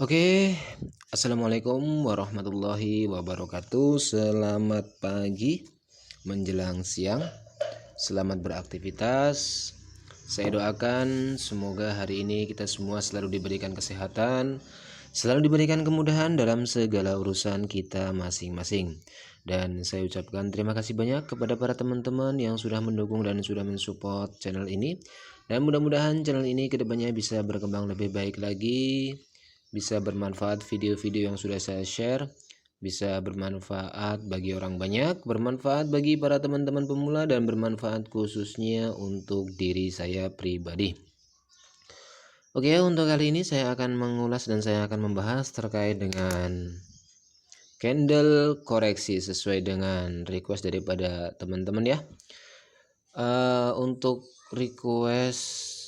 Oke, assalamualaikum warahmatullahi wabarakatuh. Selamat pagi menjelang siang. Selamat beraktivitas. Saya doakan semoga hari ini kita semua selalu diberikan kesehatan, selalu diberikan kemudahan dalam segala urusan kita masing-masing. Dan saya ucapkan terima kasih banyak kepada para teman-teman yang sudah mendukung dan sudah mensupport channel ini. Dan mudah-mudahan channel ini kedepannya bisa berkembang lebih baik lagi, bisa bermanfaat video-video yang sudah saya share, bisa bermanfaat bagi orang banyak, bermanfaat bagi para teman-teman pemula, dan bermanfaat khususnya untuk diri saya pribadi. Oke, untuk kali ini saya akan mengulas dan saya akan membahas terkait dengan candle koreksi sesuai dengan request daripada teman-teman ya. Untuk request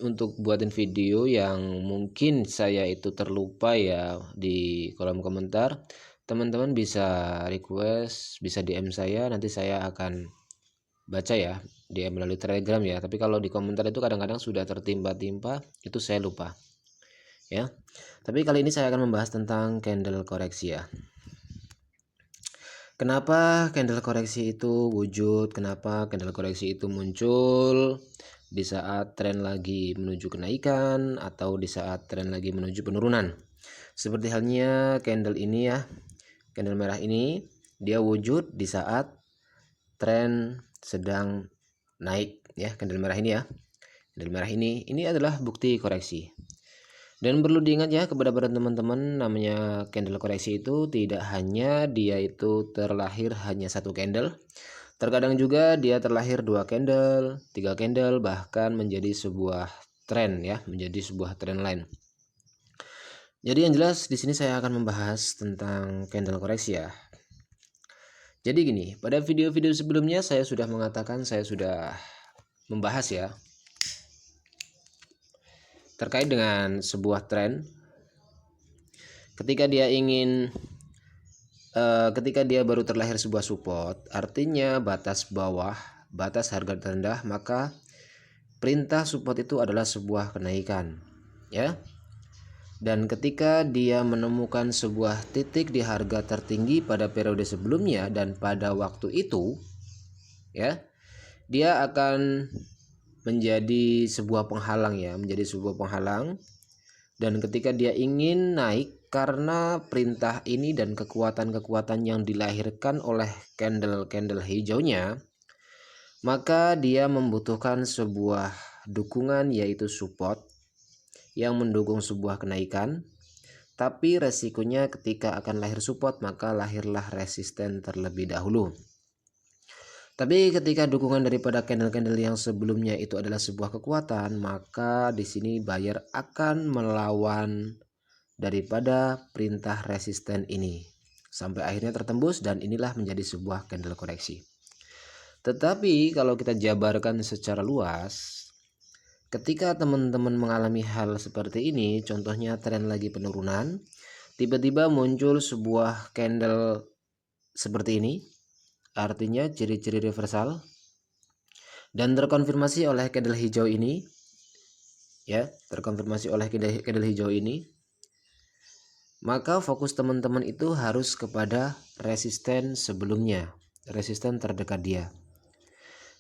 untuk buatin video yang mungkin saya itu terlupa ya, di kolom komentar teman-teman bisa request, bisa DM saya, nanti saya akan baca ya, DM melalui Telegram ya. Tapi kalau di komentar itu kadang-kadang sudah tertimpa-timpa, itu saya lupa ya. Tapi kali ini saya akan membahas tentang candle koreksi ya. Kenapa candle koreksi itu wujud? Kenapa candle koreksi itu muncul di saat tren lagi menuju kenaikan atau di saat tren lagi menuju penurunan? Seperti halnya candle ini ya, candle merah ini dia wujud di saat tren sedang naik ya, candle merah ini ya. Candle merah ini adalah bukti koreksi. Dan perlu diingat ya kepada para teman-teman, namanya candle koreksi itu tidak hanya dia itu terlahir hanya satu candle. Terkadang juga dia terlahir 2 candle, 3 candle, bahkan menjadi sebuah tren ya, menjadi sebuah tren line. Jadi yang jelas di sini saya akan membahas tentang candle koreksi ya. Jadi gini, pada video-video sebelumnya saya sudah mengatakan, saya sudah membahas ya terkait dengan sebuah tren ketika dia baru terlahir sebuah support, artinya batas bawah, batas harga terendah, maka perintah support itu adalah sebuah kenaikan ya. Dan ketika dia menemukan sebuah titik di harga tertinggi pada periode sebelumnya dan pada waktu itu ya, dia akan menjadi sebuah penghalang ya, menjadi sebuah penghalang. Dan ketika dia ingin naik karena perintah ini dan kekuatan-kekuatan yang dilahirkan oleh candle-candle hijaunya, maka dia membutuhkan sebuah dukungan, yaitu support yang mendukung sebuah kenaikan. Tapi resikonya ketika akan lahir support, maka lahirlah resisten terlebih dahulu. Tapi ketika dukungan daripada candle-candle yang sebelumnya itu adalah sebuah kekuatan, maka di sini buyer akan melawan daripada perintah resisten ini sampai akhirnya tertembus, dan inilah menjadi sebuah candle koreksi. Tetapi kalau kita jabarkan secara luas, ketika teman-teman mengalami hal seperti ini, contohnya tren lagi penurunan, tiba-tiba muncul sebuah candle seperti ini, artinya ciri-ciri reversal, dan terkonfirmasi oleh candle hijau ini ya, terkonfirmasi oleh candle hijau ini, maka fokus teman-teman itu harus kepada resisten sebelumnya, resisten terdekat dia.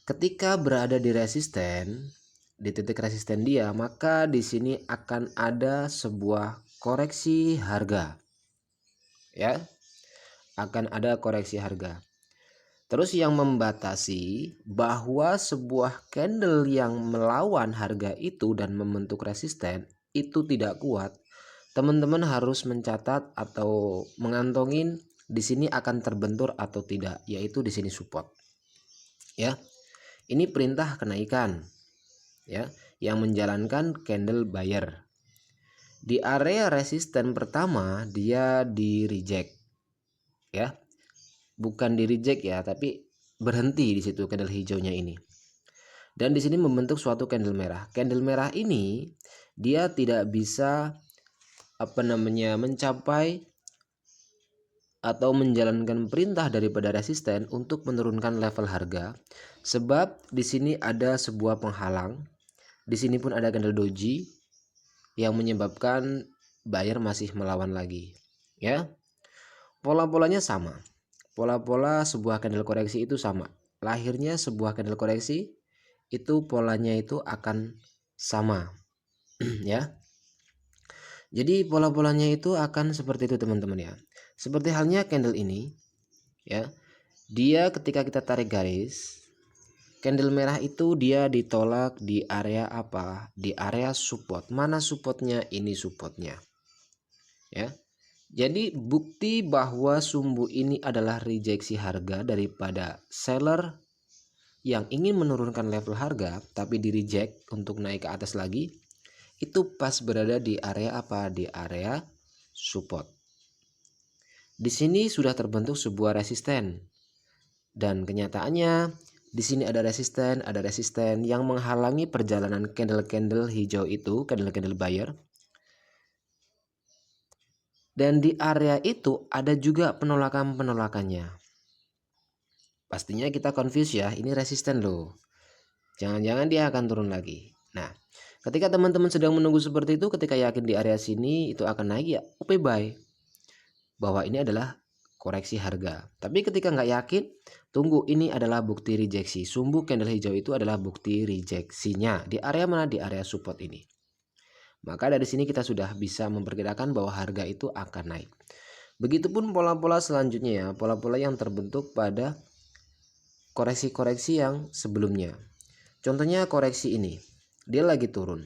Ketika berada di resisten, di titik resisten dia, maka di sini akan ada sebuah koreksi harga ya, akan ada koreksi harga. Terus yang membatasi bahwa sebuah candle yang melawan harga itu dan membentuk resisten itu tidak kuat, teman-teman harus mencatat atau mengantongin di sini akan terbentur atau tidak, yaitu di sini support ya. Ini perintah kenaikan ya, yang menjalankan candle buyer. Di area resisten pertama dia di reject ya, bukan di reject ya, tapi berhenti di situ candle hijaunya ini. Dan di sini membentuk suatu candle merah. Candle merah ini dia tidak bisa mencapai atau menjalankan perintah daripada resisten untuk menurunkan level harga, sebab di sini ada sebuah penghalang. Di sini pun ada candle doji yang menyebabkan buyer masih melawan lagi, ya. Pola-polanya sama. Pola-pola sebuah candle koreksi itu sama. Lahirnya sebuah candle koreksi itu polanya itu akan sama, ya. Jadi pola-polanya itu akan seperti itu teman-teman ya. Seperti halnya candle ini, ya. Dia ketika kita tarik garis, candle merah itu dia ditolak di area apa? Di area support. Mana supportnya? Ini supportnya, ya. Jadi bukti bahwa sumbu ini adalah rejeksi harga daripada seller yang ingin menurunkan level harga tapi di reject untuk naik ke atas lagi, itu pas berada di area apa? Di area support. Di sini sudah terbentuk sebuah resisten. Dan kenyataannya di sini ada resisten yang menghalangi perjalanan candle-candle hijau itu, candle-candle buyer. Dan di area itu ada juga penolakan-penolakannya. Pastinya kita confuse ya, ini resisten loh. Jangan-jangan dia akan turun lagi. Nah, ketika teman-teman sedang menunggu seperti itu, ketika yakin di area sini itu akan naik, ya OP buy. Bahwa ini adalah koreksi harga. Tapi ketika nggak yakin, tunggu, ini adalah bukti rejeksi. Sumbu candle hijau itu adalah bukti rejeksinya. Di area mana? Di area support ini. Maka dari sini kita sudah bisa memperkirakan bahwa harga itu akan naik. Begitupun pola-pola selanjutnya ya, pola-pola yang terbentuk pada koreksi-koreksi yang sebelumnya. Contohnya koreksi ini, dia lagi turun.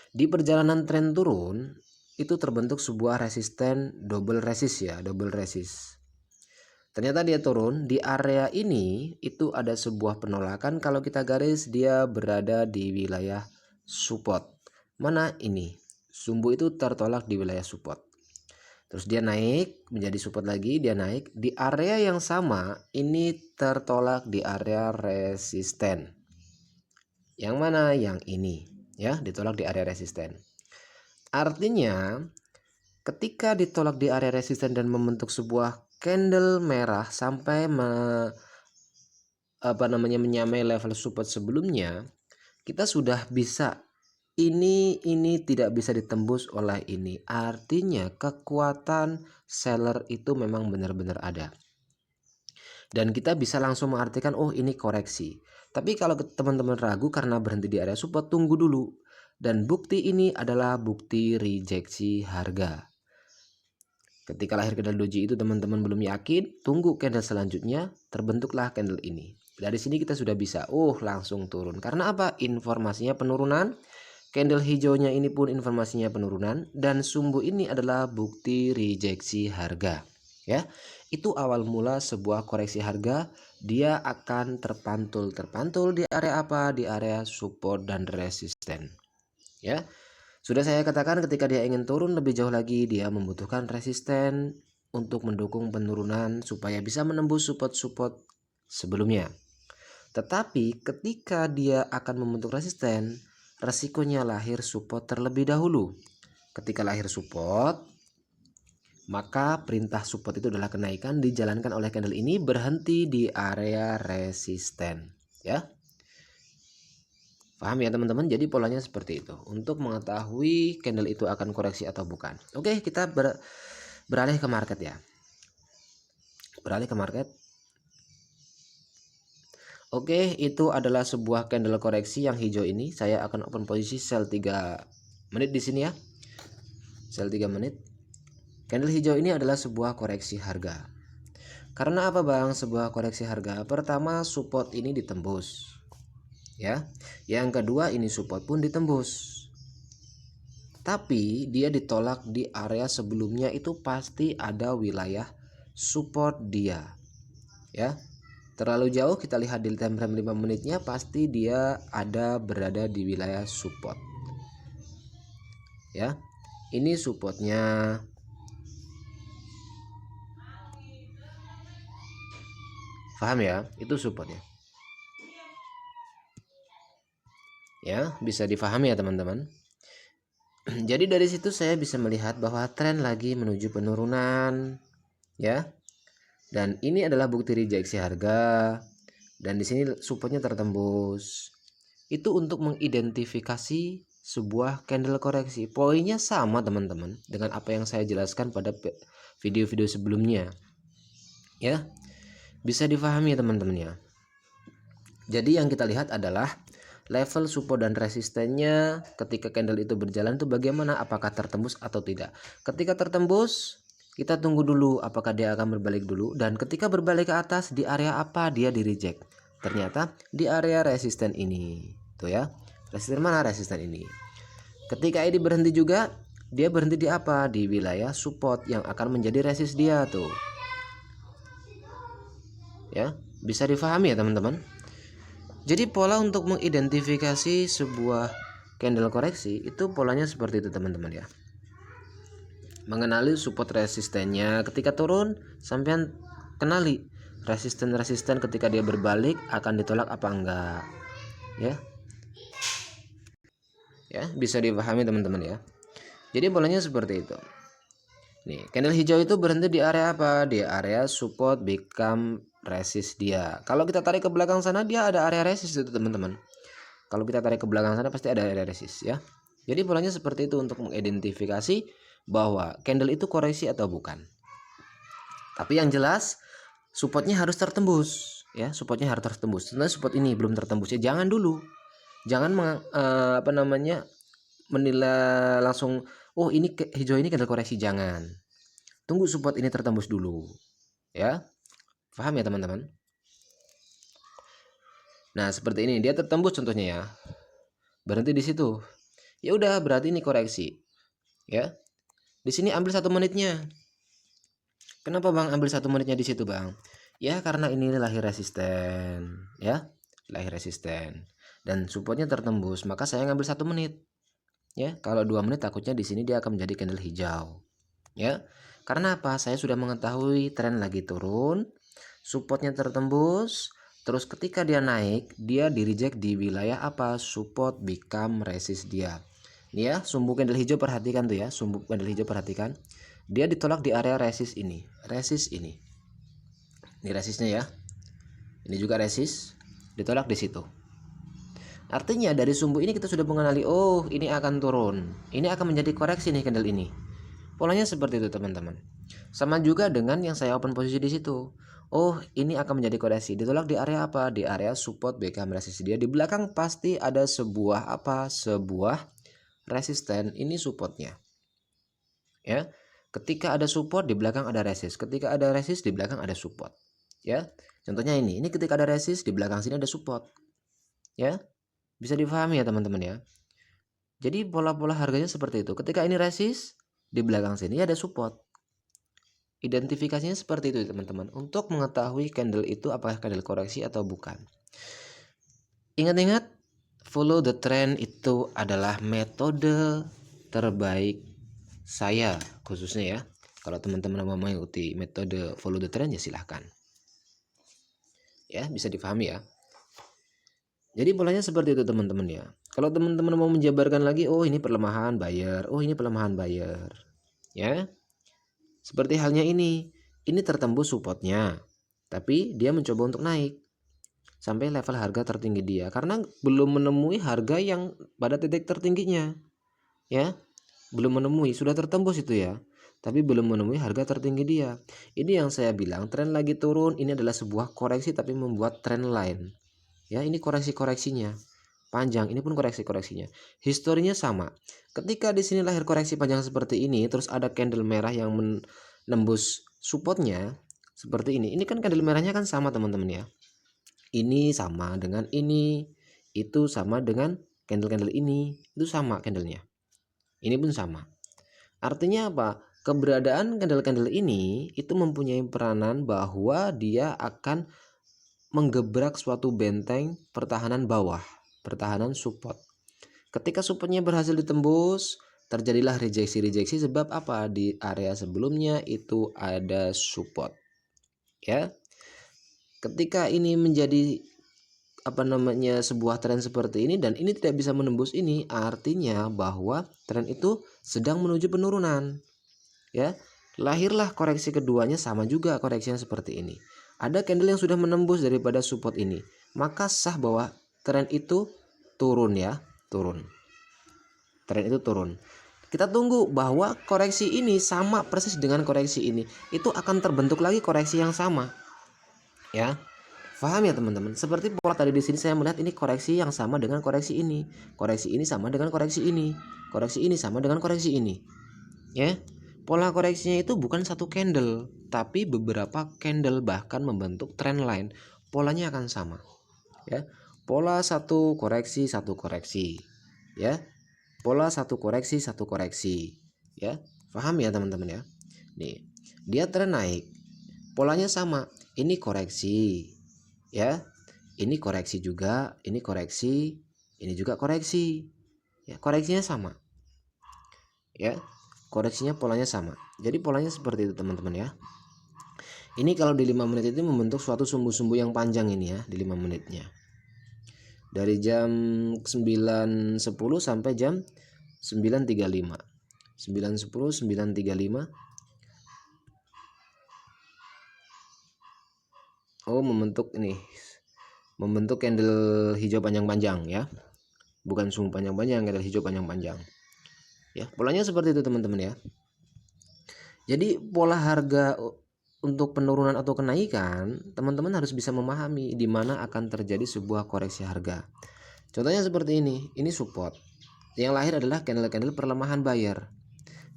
Di perjalanan tren turun, itu terbentuk sebuah resisten double resist ya, double resist. Ternyata dia turun di area ini, itu ada sebuah penolakan. Kalau kita garis, dia berada di wilayah support. Mana ini? Sumbu itu tertolak di wilayah support. Terus dia naik menjadi support lagi, dia naik di area yang sama, ini tertolak di area resisten. Yang mana? Yang ini, ya, ditolak di area resisten. Artinya ketika ditolak di area resisten dan membentuk sebuah candle merah sampai menyamai level support sebelumnya, kita sudah bisa ini tidak bisa ditembus oleh ini. Artinya kekuatan seller itu memang benar-benar ada. Dan kita bisa langsung mengartikan, oh ini koreksi. Tapi kalau teman-teman ragu karena berhenti di area support, tunggu dulu. Dan bukti ini adalah bukti rejeksi harga. Ketika lahir candle doji itu teman-teman belum yakin, tunggu candle selanjutnya, terbentuklah candle ini. Dari sini kita sudah bisa, langsung turun. Karena apa? Informasinya penurunan. Candle hijaunya ini pun informasinya penurunan. Dan sumbu ini adalah bukti rejeksi harga. Ya, itu awal mula sebuah koreksi harga. Dia akan terpantul di area apa? Di area support dan resisten. Ya. Sudah saya katakan ketika dia ingin turun lebih jauh lagi, dia membutuhkan resisten untuk mendukung penurunan supaya bisa menembus support-support sebelumnya. Tetapi ketika dia akan membentuk resisten, resikonya lahir support terlebih dahulu. Ketika lahir support, maka perintah support itu adalah kenaikan dijalankan oleh candle ini berhenti di area resisten, ya. Paham ya teman-teman? Jadi polanya seperti itu. Untuk mengetahui candle itu akan koreksi atau bukan. Oke, kita beralih ke market ya. Beralih ke market. Oke, itu adalah sebuah candle koreksi yang hijau ini. Saya akan open posisi sell 3 menit di sini ya. Sell 3 menit. Candle hijau ini adalah sebuah koreksi harga. Karena apa Bang? Sebuah koreksi harga. Pertama, support ini ditembus. Ya. Yang kedua, ini support pun ditembus. Tapi dia ditolak di area sebelumnya, itu pasti ada wilayah support dia. Ya. Terlalu jauh kita lihat di time frame 5 menitnya, pasti dia ada berada di wilayah support. Ya. Ini supportnya. Paham ya? Itu supportnya. Ya, bisa difahami ya teman-teman. Jadi dari situ saya bisa melihat bahwa tren lagi menuju penurunan, ya. Dan ini adalah bukti rejeksi harga. Dan di sini supportnya tertembus. Itu untuk mengidentifikasi sebuah candle koreksi. Poinnya sama teman-teman dengan apa yang saya jelaskan pada video-video sebelumnya. Ya, bisa difahami ya teman-teman ya. Jadi yang kita lihat adalah level support dan resistennya ketika candle itu berjalan itu bagaimana, apakah tertembus atau tidak. Ketika tertembus, kita tunggu dulu apakah dia akan berbalik dulu, dan ketika berbalik ke atas di area apa dia di reject. Ternyata di area resisten ini. Tuh ya. Resisten mana? Resisten ini. Ketika ini berhenti juga, dia berhenti di apa? Di wilayah support yang akan menjadi resist dia tuh. Ya, bisa difahami ya teman-teman. Jadi pola untuk mengidentifikasi sebuah candle koreksi itu polanya seperti itu teman-teman ya. Mengenali support resistennya ketika turun, sampean kenali resisten ketika dia berbalik akan ditolak apa enggak. Ya, bisa dipahami teman-teman ya. Jadi polanya seperti itu. Nih, candle hijau itu berhenti di area apa? Di area support become resist dia. Kalau kita tarik ke belakang sana dia ada area resist itu teman-teman. Kalau kita tarik ke belakang sana pasti ada area resist ya. Jadi polanya seperti itu untuk mengidentifikasi bahwa candle itu koreksi atau bukan. Tapi yang jelas supportnya harus tertembus ya, supportnya harus tertembus. Sebenarnya support ini belum tertembus ya, jangan dulu. Jangan menilai langsung, oh ini hijau ini candle koreksi, jangan. Tunggu support ini tertembus dulu ya. Paham ya teman-teman? Nah, seperti ini dia tertembus contohnya ya. Berhenti di situ. Ya udah, berarti ini koreksi. Ya. Di sini ambil 1 menitnya. Kenapa Bang ambil 1 menitnya di situ, Bang? Ya karena ini lahir resisten, ya. Lahir resisten dan supportnya tertembus, maka saya ngambil 1 menit. Ya, kalau 2 menit takutnya di sini dia akan menjadi candle hijau. Ya. Karena apa? Saya sudah mengetahui tren lagi turun, supportnya tertembus, terus ketika dia naik, dia di reject di wilayah apa? Support become resist dia. Ini ya, sumbu candle hijau perhatikan tuh ya, sumbu candle hijau perhatikan. Dia ditolak di area resist ini. Resist ini. Ini resistnya ya. Ini juga resist, ditolak di situ. Artinya dari sumbu ini kita sudah mengenali, oh ini akan turun, ini akan menjadi koreksi nih candle ini. Polanya seperti itu teman-teman. Sama juga dengan yang saya open posisi di situ. Oh ini akan menjadi koreksi, ditolak di area apa? Di area support become resist dia. Di belakang pasti ada sebuah apa? Sebuah resisten, ini supportnya. Ya. Ketika ada support di belakang ada resist. Ketika ada resist di belakang ada support. Ya. Contohnya ini ketika ada resist di belakang sini ada support. Ya. Bisa difahami ya teman-teman ya. Jadi pola-pola harganya seperti itu. Ketika ini resist, di belakang sini ada support. Identifikasinya seperti itu teman-teman. Untuk mengetahui candle itu apakah candle koreksi atau bukan. Ingat-ingat, follow the trend itu adalah metode terbaik saya khususnya ya. Kalau teman-teman mau mengikuti metode follow the trend ya silahkan. Ya, bisa difahami ya. Jadi polanya seperti itu teman-teman ya. Kalau teman-teman mau menjabarkan lagi, oh ini pelemahan buyer, oh ini pelemahan buyer. Ya. Seperti halnya ini tertembus supportnya. Tapi dia mencoba untuk naik sampai level harga tertinggi dia karena belum menemui harga yang pada titik tertingginya. Ya. Belum menemui, sudah tertembus itu ya. Tapi belum menemui harga tertinggi dia. Ini yang saya bilang tren lagi turun, ini adalah sebuah koreksi tapi membuat tren lain. Ya, ini koreksi-koreksinya panjang, ini pun koreksi-koreksinya. Historinya sama. Ketika di sini lahir koreksi panjang seperti ini, terus ada candle merah yang menembus supportnya seperti ini. Ini kan candle merahnya kan sama teman-teman ya. Ini sama dengan ini, itu sama dengan candle-candle ini, itu sama candlenya. Ini pun sama. Artinya apa? Keberadaan candle-candle ini itu mempunyai peranan bahwa dia akan menggebrak suatu benteng pertahanan bawah, pertahanan support. Ketika supportnya berhasil ditembus, terjadilah rejeksi sebab apa? Di area sebelumnya itu ada support. Ya. Ketika ini menjadi sebuah tren seperti ini dan ini tidak bisa menembus ini, artinya bahwa tren itu sedang menuju penurunan. Ya. Lahirlah koreksi keduanya sama juga koreksinya seperti ini. Ada candle yang sudah menembus daripada support ini, maka sah bahwa tren itu turun ya, turun. tren itu turun. Kita tunggu bahwa koreksi ini sama persis dengan koreksi ini, itu akan terbentuk lagi koreksi yang sama. Ya. Paham ya teman-teman? Seperti pola tadi di sini saya melihat ini koreksi yang sama dengan koreksi ini. Koreksi ini sama dengan koreksi ini. Koreksi ini sama dengan koreksi ini. Ya. Pola koreksinya itu bukan satu candle, tapi beberapa candle bahkan membentuk trend line. Polanya akan sama. Ya. Pola satu koreksi, ya. Pola satu koreksi, ya. Paham ya teman-teman ya? Nih, dia tren naik. Polanya sama. Ini koreksi. Ya. Ini koreksi juga, ini koreksi, ini juga koreksi. Ya, koreksinya sama. Ya. Koreksinya polanya sama. Jadi polanya seperti itu teman-teman ya. Ini kalau di 5 menit itu membentuk suatu sumbu-sumbu yang panjang ini ya, di 5 menitnya. Dari jam 9.10 sampai jam 9.35. 9.10, 9.35. Oh, membentuk ini. Membentuk candle hijau panjang-panjang ya. Bukan sumbu panjang-panjang, candle hijau panjang-panjang. Ya, polanya seperti itu teman-teman ya. Jadi pola harga untuk penurunan atau kenaikan, teman-teman harus bisa memahami di mana akan terjadi sebuah koreksi harga. Contohnya seperti ini support. Yang lahir adalah candle-candle perlemahan buyer.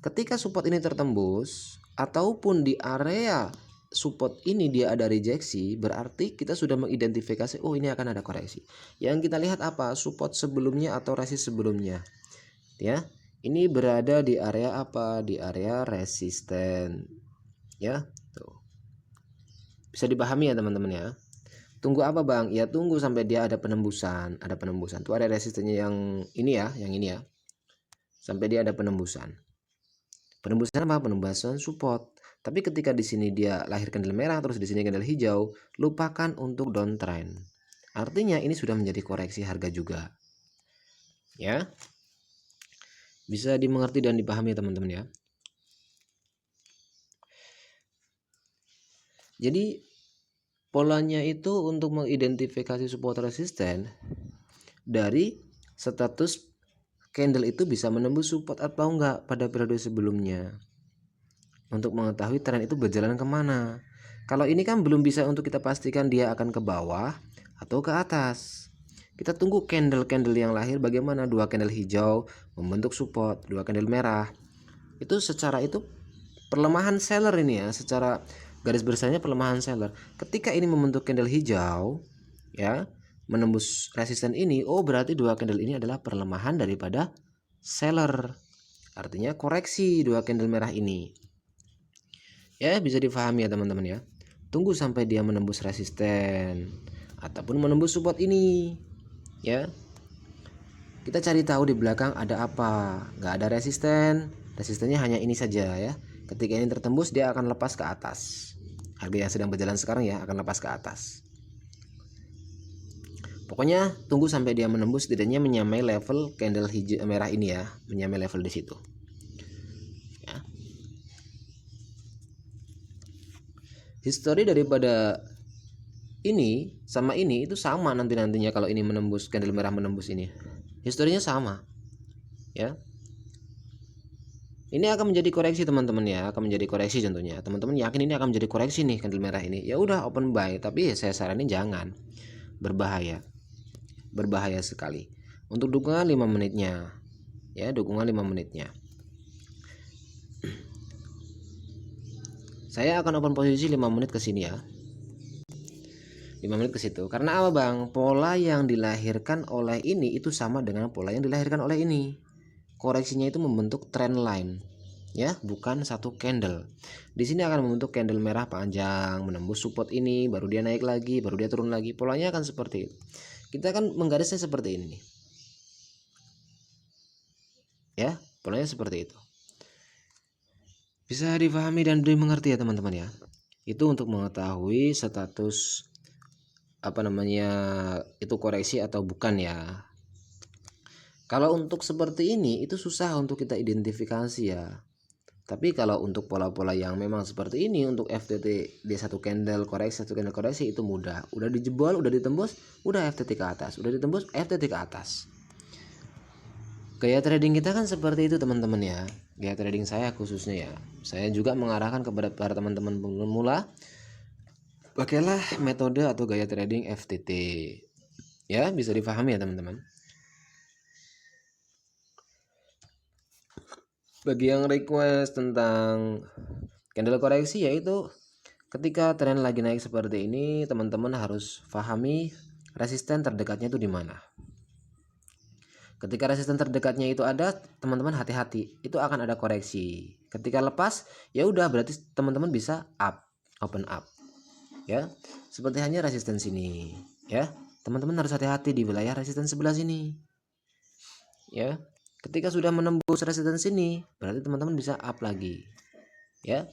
Ketika support ini tertembus ataupun di area support ini dia ada rejeksi, berarti kita sudah mengidentifikasi oh ini akan ada koreksi. Yang kita lihat apa? Support sebelumnya atau resist sebelumnya. Ya. Ini berada di area apa? Di area resisten. Ya, tuh. Bisa dipahami ya teman-teman ya. Tunggu apa Bang? Ya tunggu sampai dia ada penembusan, Tuh ada resistennya yang ini ya, Sampai dia ada penembusan. Penembusan apa? Penembusan support. Tapi ketika di sini dia lahir candle merah terus di sini candle hijau, lupakan untuk downtrend. Artinya ini sudah menjadi koreksi harga juga. Ya. Bisa dimengerti dan dipahami teman-teman ya. Jadi polanya itu untuk mengidentifikasi support resisten dari status candle itu bisa menembus support atau enggak pada periode sebelumnya. Untuk mengetahui tren itu berjalan kemana. Kalau ini kan belum bisa untuk kita pastikan dia akan ke bawah atau ke atas. Kita tunggu candle-candle yang lahir bagaimana. 2 candle hijau membentuk support, 2 candle merah. Itu secara itu perlemahan seller ini ya, secara garis besarnya pelemahan seller. Ketika ini membentuk candle hijau ya, menembus resisten ini, oh berarti 2 candle ini adalah perlemahan daripada seller. Artinya koreksi 2 candle merah ini. Ya, bisa difahami ya teman-teman ya. Tunggu sampai dia menembus resisten ataupun menembus support ini. Ya. Kita cari tahu di belakang ada apa. Nggak ada resisten. Resistennya hanya ini saja ya. Ketika ini tertembus dia akan lepas ke atas. Harga yang sedang berjalan sekarang ya akan lepas ke atas. Pokoknya tunggu sampai dia menembus, setidaknya menyamai level candle hijau merah ini ya, menyamai level di situ. Ya. History daripada ini sama ini itu sama nantinya kalau ini menembus candle merah menembus ini. Historinya sama. Ya. Ini akan menjadi koreksi teman-teman ya, akan menjadi koreksi contohnya. Teman-teman yakin ini akan menjadi koreksi nih candle merah ini. Ya udah open buy, tapi saya saranin jangan. Berbahaya. Berbahaya sekali. Untuk dukungan 5 menitnya. Ya, dukungan 5 menitnya. Saya akan open posisi 5 menit ke sini ya. 5 menit ke situ. Karena apa, Bang? Pola yang dilahirkan oleh ini itu sama dengan pola yang dilahirkan oleh ini. Koreksinya itu membentuk trend line. Ya, bukan satu candle. Di sini akan membentuk candle merah panjang, menembus support ini, baru dia naik lagi, baru dia turun lagi. Polanya akan seperti itu. Kita akan menggarisnya seperti ini. Ya, polanya seperti itu. Bisa dipahami dan dimengerti ya teman-teman ya. Itu untuk mengetahui status itu koreksi atau bukan ya. Kalau untuk seperti ini itu susah untuk kita identifikasi ya. Tapi kalau untuk pola-pola yang memang seperti ini, untuk FTT di satu candle koreksi itu mudah. Udah dijebol, udah ditembus, udah FTT ke atas, udah ditembus FTT ke atas. Gaya trading kita kan seperti itu teman-teman ya. Gaya trading saya khususnya ya. Saya juga mengarahkan kepada para teman-teman pemula, pakailah metode atau gaya trading FTT. Ya, bisa difahami ya teman-teman. Bagi yang request tentang candle koreksi, yaitu ketika tren lagi naik seperti ini, teman-teman harus pahami resisten terdekatnya itu di mana. Ketika resisten terdekatnya itu ada, teman-teman hati-hati, itu akan ada koreksi. Ketika lepas, ya udah berarti teman-teman bisa up, open up. Ya, seperti hanya resisten sini, ya. Teman-teman harus hati-hati di wilayah resisten sebelah sini. Ya. Ketika sudah menembus resisten sini, berarti teman-teman bisa up lagi. Ya.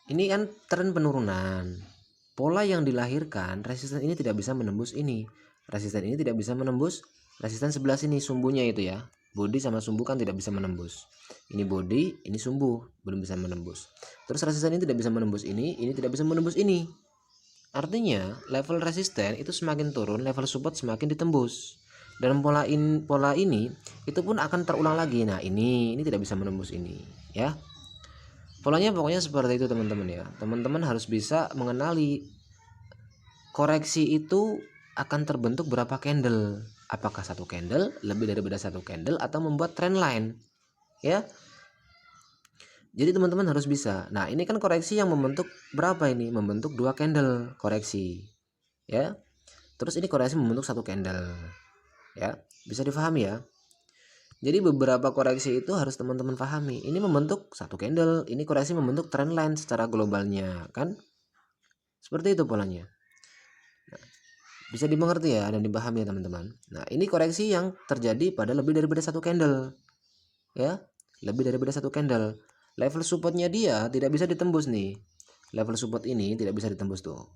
Ini kan tren penurunan. Pola yang dilahirkan, resisten ini tidak bisa menembus ini. Resisten ini tidak bisa menembus resisten sebelah sini, sumbunya itu ya. Body sama sumbu kan tidak bisa menembus. Ini body, ini sumbu, belum bisa menembus. Terus resisten ini tidak bisa menembus ini tidak bisa menembus ini. Artinya, level resisten itu semakin turun, level support semakin ditembus. Dan pola ini itu pun akan terulang lagi. Nah, ini tidak bisa menembus ini, ya. Polanya pokoknya seperti itu teman-teman ya. Teman-teman harus bisa mengenali koreksi itu akan terbentuk berapa candle. Apakah satu candle, lebih daripada satu candle, atau membuat trend line, ya. Jadi teman-teman harus bisa. Nah, ini kan koreksi yang membentuk berapa ini? Membentuk 2 candle koreksi, ya. Terus ini koreksi membentuk satu candle, ya. Bisa difahami ya. Jadi beberapa koreksi itu harus teman-teman pahami. Ini membentuk satu candle, ini koreksi membentuk trend line secara globalnya, kan? Seperti itu polanya. Nah, bisa dimengerti ya dan dipahami ya teman-teman. Nah, ini koreksi yang terjadi pada lebih daripada satu candle. Ya, lebih daripada satu candle. Level supportnya dia tidak bisa ditembus nih. Level support ini tidak bisa ditembus tuh.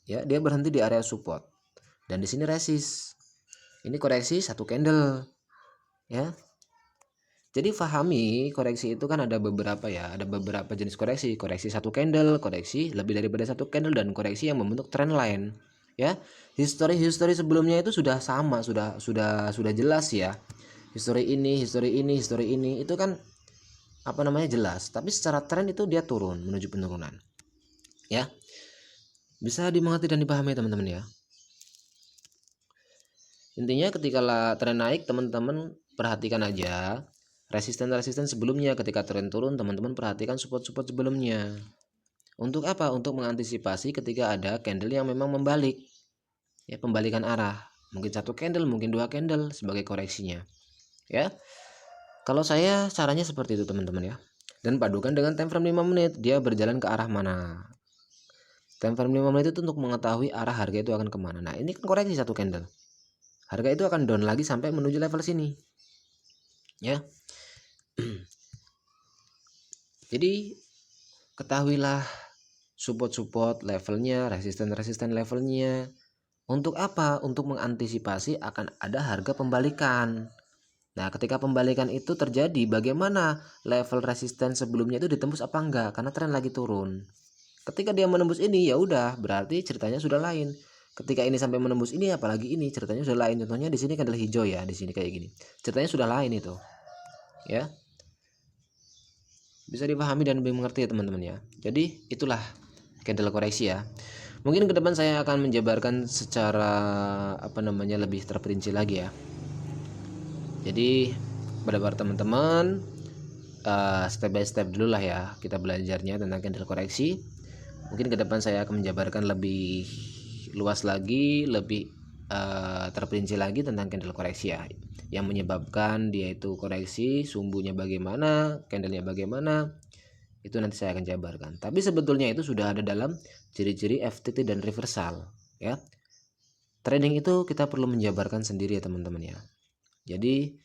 Ya, dia berhenti di area support. Dan di sini resist. Ini koreksi satu candle. Ya. Jadi pahami koreksi itu kan ada beberapa ya, ada beberapa jenis koreksi. Koreksi satu candle, koreksi lebih daripada satu candle, dan koreksi yang membentuk trend line. Ya, history sebelumnya itu sudah sama, sudah jelas ya. History ini itu kan apa namanya jelas. Tapi secara tren itu dia turun menuju penurunan. Ya, bisa dimengerti dan dipahami teman-teman ya. Intinya ketika tren naik, teman-teman perhatikan aja resisten sebelumnya. Ketika tren turun, teman-teman perhatikan support sebelumnya. Untuk apa? Untuk mengantisipasi ketika ada candle yang memang membalik, ya, pembalikan arah. Mungkin satu candle, mungkin 2 candle sebagai koreksinya, ya. Kalau saya caranya seperti itu teman-teman ya. Dan padukan dengan time frame 5 menit, dia berjalan ke arah mana. Time frame 5 menit itu untuk mengetahui arah harga itu akan kemana. Nah, ini kan koreksi satu candle, harga itu akan down lagi sampai menuju level sini, ya. Jadi ketahuilah support levelnya, resisten levelnya. Untuk apa? Untuk mengantisipasi akan ada harga pembalikan. Nah, ketika pembalikan itu terjadi, bagaimana level resisten sebelumnya itu ditembus apa enggak? Karena tren lagi turun. Ketika dia menembus ini, ya udah, berarti ceritanya sudah lain. Ketika ini sampai menembus ini, apalagi ini ceritanya sudah lain. Contohnya di sini candle hijau ya, di sini kayak gini. Ceritanya sudah lain itu. Ya. Bisa dipahami dan lebih mengerti ya teman-teman ya. Jadi itulah candle koreksi ya. Mungkin ke depan saya akan menjabarkan secara lebih terperinci lagi ya. Jadi pada para teman-teman, step by step dulu lah ya kita belajarnya tentang candle koreksi. Mungkin ke depan saya akan menjabarkan lebih luas lagi, lebih terperinci lagi tentang candle koreksi ya, yang menyebabkan dia itu koreksi, sumbunya bagaimana, candlenya bagaimana, itu nanti saya akan jabarkan. Tapi sebetulnya itu sudah ada dalam ciri-ciri FTT dan reversal ya. Trading itu kita perlu menjabarkan sendiri ya teman-teman ya. Jadi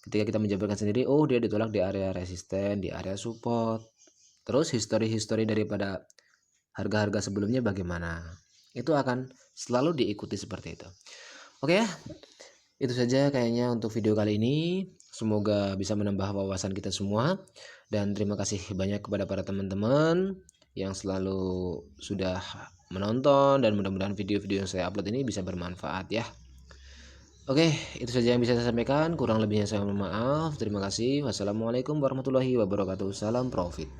ketika kita menjabarkan sendiri, oh dia ditolak di area resisten, di area support, terus history daripada harga-harga sebelumnya bagaimana, itu akan selalu diikuti seperti itu. Oke ya, itu saja kayaknya untuk video kali ini. Semoga bisa menambah wawasan kita semua, dan terima kasih banyak kepada para teman-teman yang selalu sudah menonton, dan mudah-mudahan video-video yang saya upload ini bisa bermanfaat ya. Oke, itu saja yang bisa saya sampaikan. Kurang lebihnya saya mohon maaf. Terima kasih. Wassalamualaikum warahmatullahi wabarakatuh. Salam profit.